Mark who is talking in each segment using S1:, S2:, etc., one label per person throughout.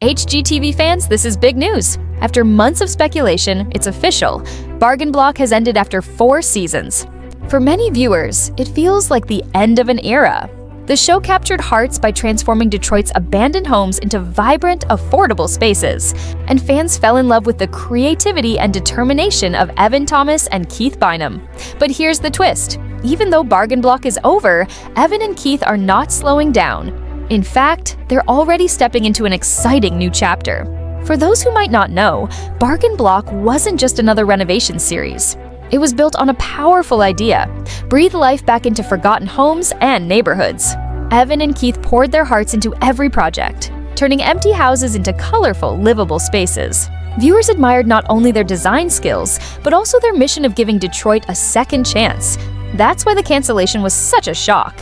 S1: HGTV fans, this is big news. After months of speculation, it's official. Bargain Block has ended after 4 seasons. For many viewers, it feels like the end of an era. The show captured hearts by transforming Detroit's abandoned homes into vibrant, affordable spaces. And fans fell in love with the creativity and determination of Thomas and Keith Bynum. But here's the twist. Even though Bargain Block is over, Evan and Keith are not slowing down. In fact, they're already stepping into an exciting new chapter. For those who might not know, Bargain Block wasn't just another renovation series. It was built on a powerful idea: breathe life back into forgotten homes and neighborhoods. Evan and Keith poured their hearts into every project, turning empty houses into colorful, livable spaces. Viewers admired not only their design skills, but also their mission of giving Detroit a second chance. That's why the cancellation was such a shock.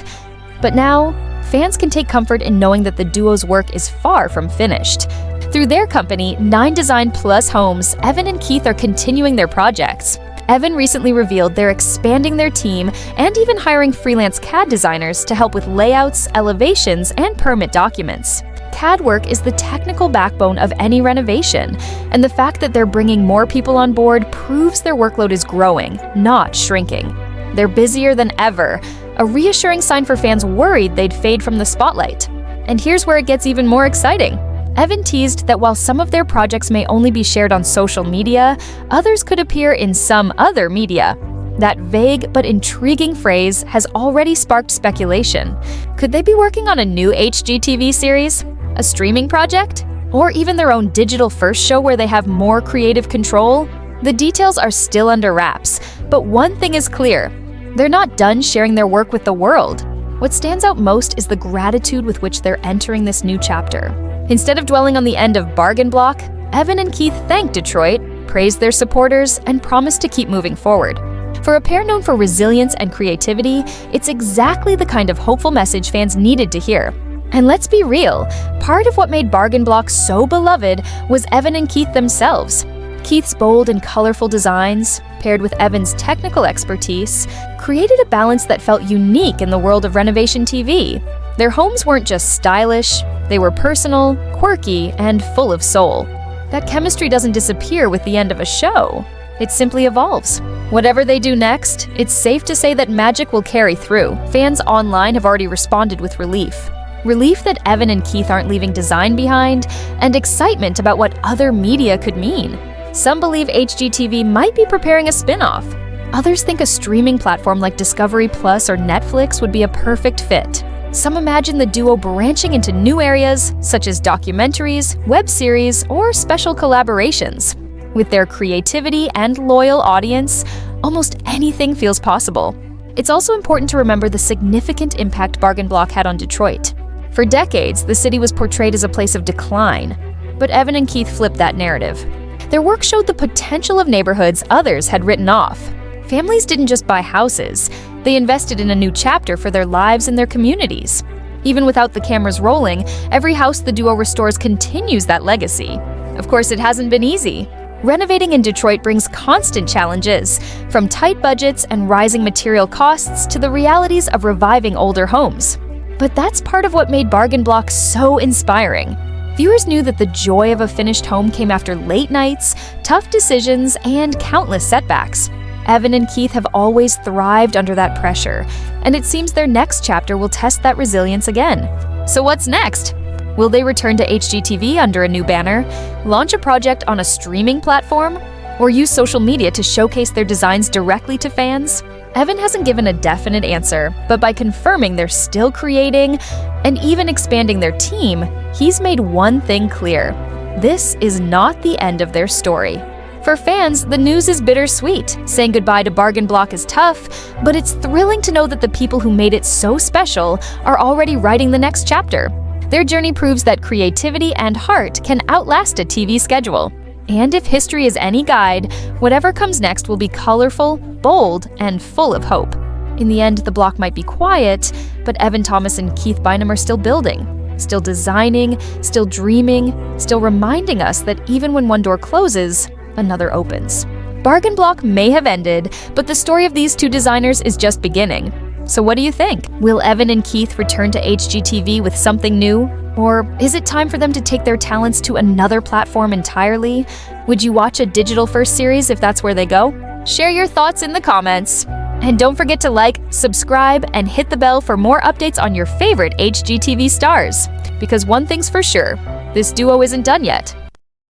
S1: But now, fans can take comfort in knowing that the duo's work is far from finished. Through their company, 9 Design Plus Homes, Evan and Keith are continuing their projects. Evan recently revealed they're expanding their team and even hiring freelance CAD designers to help with layouts, elevations, and permit documents. CAD work is the technical backbone of any renovation, and the fact that they're bringing more people on board proves their workload is growing, not shrinking. They're busier than ever, a reassuring sign for fans worried they'd fade from the spotlight. And here's where it gets even more exciting. Evan teased that while some of their projects may only be shared on social media, others could appear in some other media. That vague but intriguing phrase has already sparked speculation. Could they be working on a new HGTV series? A streaming project? Or even their own digital-first show where they have more creative control? The details are still under wraps, but one thing is clear. They're not done sharing their work with the world. What stands out most is the gratitude with which they're entering this new chapter. Instead of dwelling on the end of Bargain Block, Evan and Keith thanked Detroit, praised their supporters, and promised to keep moving forward. For a pair known for resilience and creativity, it's exactly the kind of hopeful message fans needed to hear. And let's be real, part of what made Bargain Block so beloved was Evan and Keith themselves. Keith's bold and colorful designs, paired with Evan's technical expertise, created a balance that felt unique in the world of renovation TV. Their homes weren't just stylish, they were personal, quirky, and full of soul. That chemistry doesn't disappear with the end of a show. It simply evolves. Whatever they do next, it's safe to say that magic will carry through. Fans online have already responded with relief. Relief that Evan and Keith aren't leaving design behind, and excitement about what other media could mean. Some believe HGTV might be preparing a spin-off. Others think a streaming platform like Discovery Plus or Netflix would be a perfect fit. Some imagine the duo branching into new areas, such as documentaries, web series, or special collaborations. With their creativity and loyal audience, almost anything feels possible. It's also important to remember the significant impact Bargain Block had on Detroit. For decades, the city was portrayed as a place of decline, but Evan and Keith flipped that narrative. Their work showed the potential of neighborhoods others had written off. Families didn't just buy houses, they invested in a new chapter for their lives and their communities. Even without the cameras rolling, every house the duo restores continues that legacy. Of course, it hasn't been easy. Renovating in Detroit brings constant challenges, from tight budgets and rising material costs to the realities of reviving older homes. But that's part of what made Bargain Block so inspiring. Viewers knew that the joy of a finished home came after late nights, tough decisions, and countless setbacks. Evan and Keith have always thrived under that pressure, and it seems their next chapter will test that resilience again. So what's next? Will they return to HGTV under a new banner, launch a project on a streaming platform, or use social media to showcase their designs directly to fans? Evan hasn't given a definite answer, but by confirming they're still creating and even expanding their team, he's made one thing clear: this is not the end of their story. For fans, the news is bittersweet. Saying goodbye to Bargain Block is tough, but it's thrilling to know that the people who made it so special are already writing the next chapter. Their journey proves that creativity and heart can outlast a TV schedule. And if history is any guide, whatever comes next will be colorful, bold, and full of hope. In the end, the block might be quiet, but Thomas and Keith Bynum are still building, still designing, still dreaming, still reminding us that even when one door closes, another opens. Bargain Block may have ended, but the story of these 2 designers is just beginning. So what do you think? Will Evan and Keith return to HGTV with something new, Or is it time for them to take their talents to another platform entirely? Would you watch a digital-first series if that's where they go? Share your thoughts in the comments. And don't forget to like, subscribe, and hit the bell for more updates on your favorite HGTV stars. Because one thing's for sure, this duo isn't done yet.